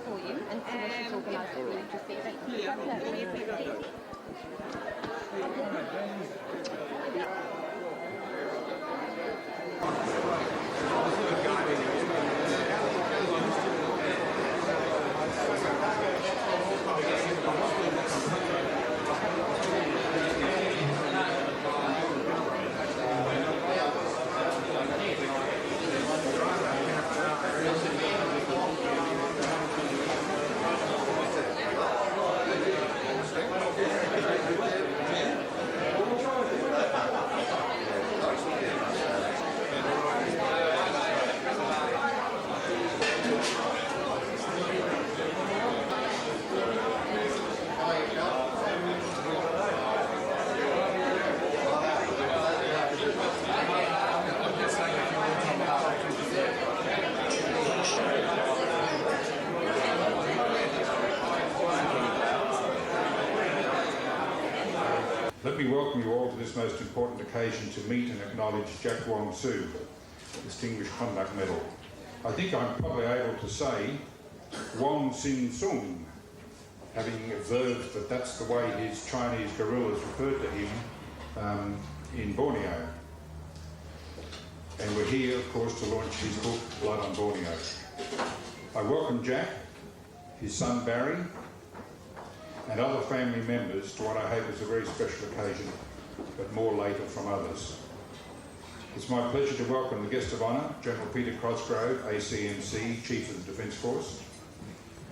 for you and to organise all the interesting events. Let me welcome you all to this most important occasion to meet and acknowledge Jack Wong Soo, Distinguished Conduct Medal. I think I'm probably able to say Wong Sin Sung, having observed that that's the way his Chinese guerrillas referred to him in Borneo. And we're here, of course, to launch his book, Blood on Borneo. I welcome Jack, his son Barry, and other family members to what I hope is a very special occasion, but more later from others. It's my pleasure to welcome the guest of honour, General Peter Cosgrove, ACMC, Chief of the Defence Force.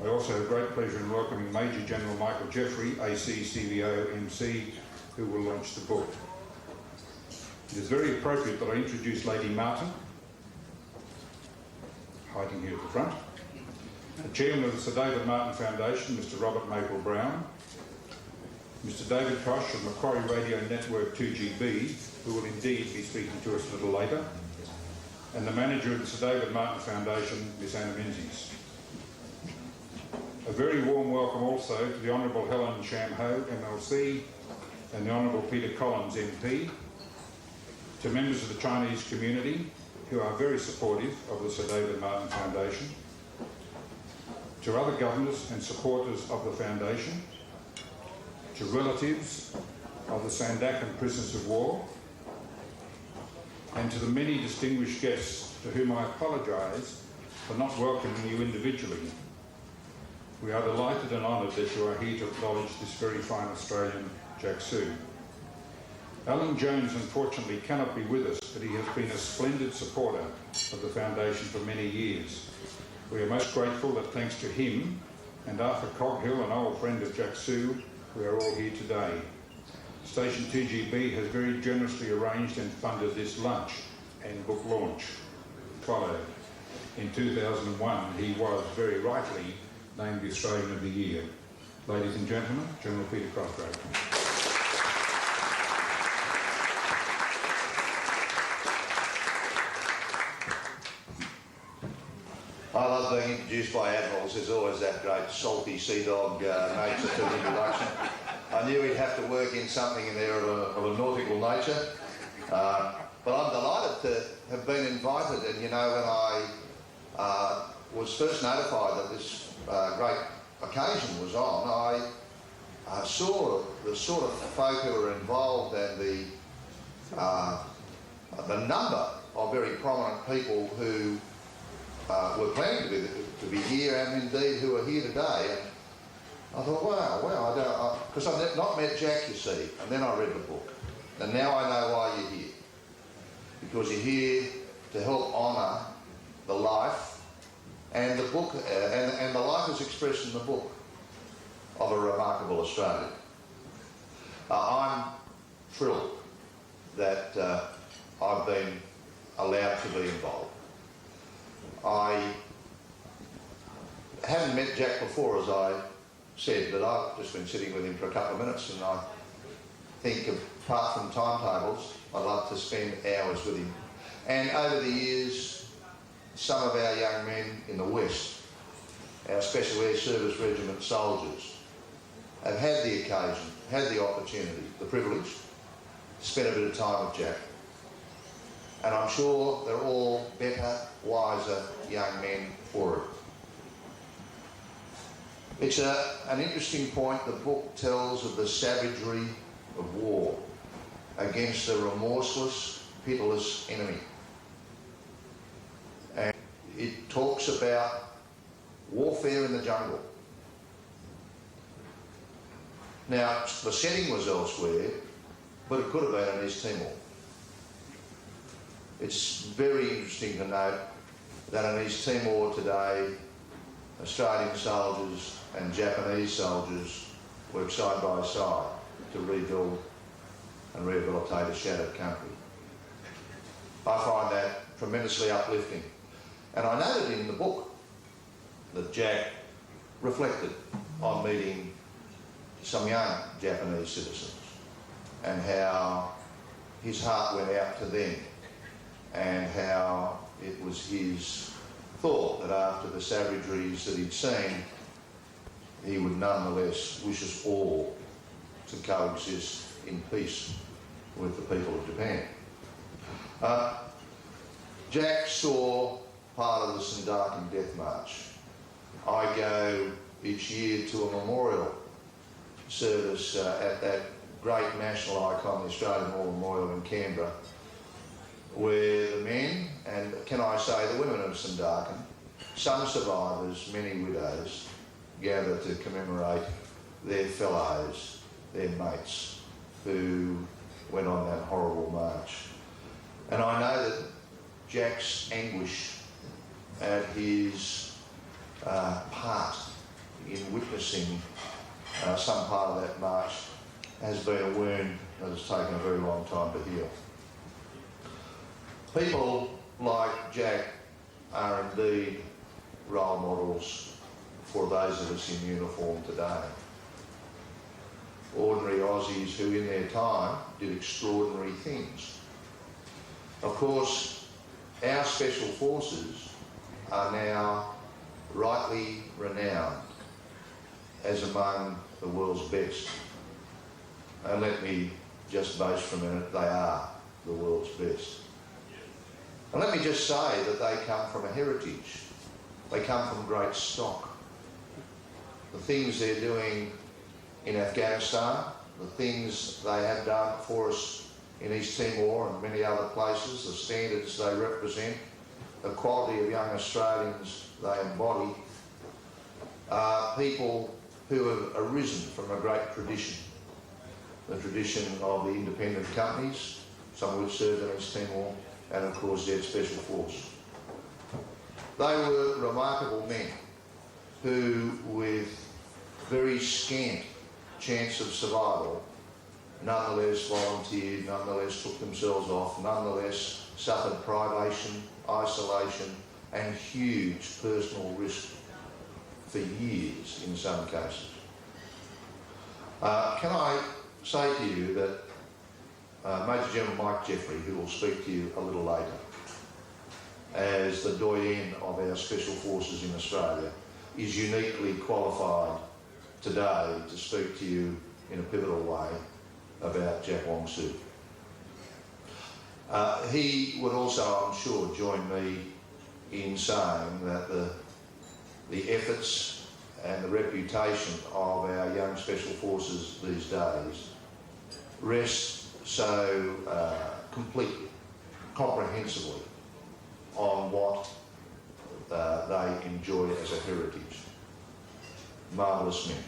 I also have great pleasure in welcoming Major General Michael Jeffrey, AC, CVO, MC, who will launch the book. It is very appropriate that I introduce Lady Martin, hiding here at the front, the Chairman of the Sir David Martin Foundation, Mr Robert Maple Brown, Mr David Kosh of Macquarie Radio Network 2GB, who will indeed be speaking to us a little later, and the Manager of the Sir David Martin Foundation, Miss Anna Menzies. A very warm welcome also to the Honourable Helen Sham-Ho, MLC, and the Honourable Peter Collins, MP, to members of the Chinese community who are very supportive of the Sir David Martin Foundation, to other governors and supporters of the Foundation, to relatives of the Sandakan prisoners of war, and to the many distinguished guests to whom I apologise for not welcoming you individually. We are delighted and honoured that you are here to acknowledge this very fine Australian, Jack Soo. Alan Jones unfortunately cannot be with us, but he has been a splendid supporter of the Foundation for many years. We are most grateful that thanks to him and Arthur Coghill, an old friend of Jack Soo, we are all here today. Station 2GB has very generously arranged and funded this lunch and book launch. Followed. In 2001, he was very rightly named the Australian of the Year. Ladies and gentlemen, General Peter Cosgrove. I love being introduced by admirals. There's always that great salty sea dog nature to the introduction. I knew he'd have to work in something in there of a nautical nature. But I'm delighted to have been invited. And you know, when I was first notified that this great occasion was on, I saw the sort of folk who were involved and the number of very prominent people who were planning to be here, and indeed who are here today. And I thought, wow, because I've not met Jack, you see, and then I read the book, and now I know why you're here, because you're here to help honour the life and the book, and the life is expressed in the book of a remarkable Australian. I'm thrilled that I've been allowed to be involved. I haven't met Jack before, as I said, but I've just been sitting with him for a couple of minutes, and I think, apart from timetables, I'd love to spend hours with him. And over the years, some of our young men in the West, our Special Air Service Regiment soldiers, have had the occasion, had the opportunity, the privilege, to spend a bit of time with Jack. And I'm sure they're all better, wiser young men for it. It's an interesting point. The book tells of the savagery of war against a remorseless, pitiless enemy. And it talks about warfare in the jungle. Now, the setting was elsewhere, but it could have been in East Timor. It's very interesting to note that in East Timor today, Australian soldiers and Japanese soldiers work side by side to rebuild and rehabilitate a shattered country. I find that tremendously uplifting. And I noted in the book that Jack reflected on meeting some young Japanese citizens and how his heart went out to them and how it was his thought that after the savageries that he'd seen, he would nonetheless wish us all to coexist in peace with the people of Japan. Jack saw part of the Sandakan Death March. I go each year to a memorial service at that great national icon, the Australian War Memorial in Canberra, where the men, and can I say the women of Sandakan, some survivors, many widows, gather to commemorate their fellows, their mates, who went on that horrible march. And I know that Jack's anguish at his part in witnessing some part of that march has been a wound that has taken a very long time to heal. People like Jack are indeed role models for those of us in uniform today. Ordinary Aussies who in their time did extraordinary things. Of course, our special forces are now rightly renowned as among the world's best. And let me just boast for a minute, they are the world's best. And let me just say that they come from a heritage. They come from great stock. The things they're doing in Afghanistan, the things they have done for us in East Timor and many other places, the standards they represent, the quality of young Australians they embody, are people who have arisen from a great tradition. The tradition of the independent companies, some of which served in East Timor, and of course their special force. They were remarkable men who, with very scant chance of survival, nonetheless volunteered, nonetheless took themselves off, nonetheless suffered privation, isolation and huge personal risk for years in some cases. Can I say to you that Major General Mike Jeffrey, who will speak to you a little later, as the doyen of our Special Forces in Australia, is uniquely qualified today to speak to you in a pivotal way about Jack Wong Soo. He would also, I'm sure, join me in saying that the efforts and the reputation of our young Special Forces these days rest so completely, comprehensively on what they enjoy as a heritage. Marvellous men.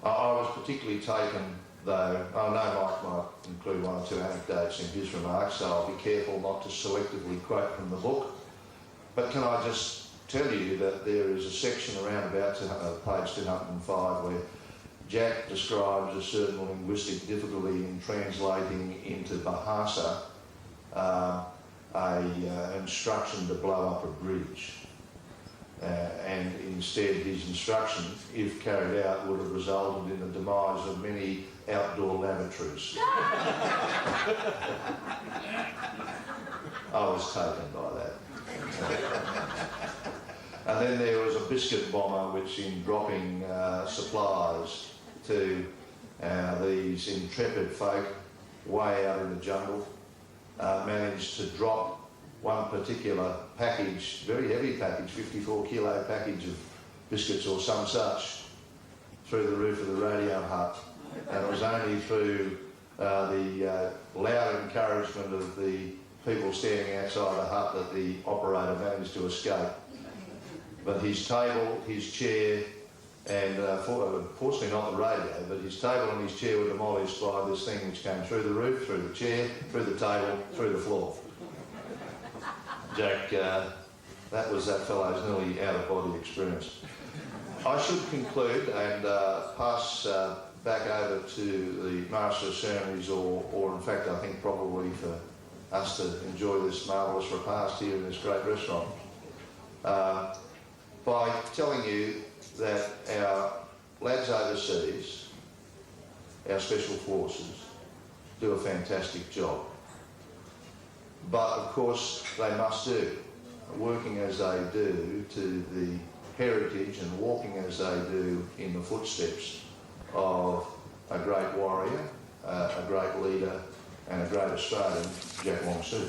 I was particularly taken, though, I know Mike might include one or two anecdotes in his remarks, so I'll be careful not to selectively quote from the book, but can I just tell you that there is a section around about page 205 where Jack describes a certain linguistic difficulty in translating into Bahasa an instruction to blow up a bridge. And instead his instruction, if carried out, would have resulted in the demise of many outdoor lavatories. I was taken by that. And then there was a biscuit bomber which, in dropping supplies to these intrepid folk way out in the jungle, managed to drop one particular package, very heavy package, 54 kilo package of biscuits or some such through the roof of the radio hut, and it was only through the loud encouragement of the people standing outside the hut that the operator managed to escape. But his table, his chair, and fortunately not the radio, but his table and his chair were demolished by this thing which came through the roof, through the chair, through the table, through the floor. Jack, that was that fellow's nearly out-of-body experience. I should conclude and pass back over to the Master of Ceremonies, or in fact I think probably for us to enjoy this marvellous repast here in this great restaurant, by telling you that our lads overseas, our special forces, do a fantastic job. But of course they must do, working as they do to the heritage and walking as they do in the footsteps of a great warrior, a great leader and a great Australian, Jack Long Soo.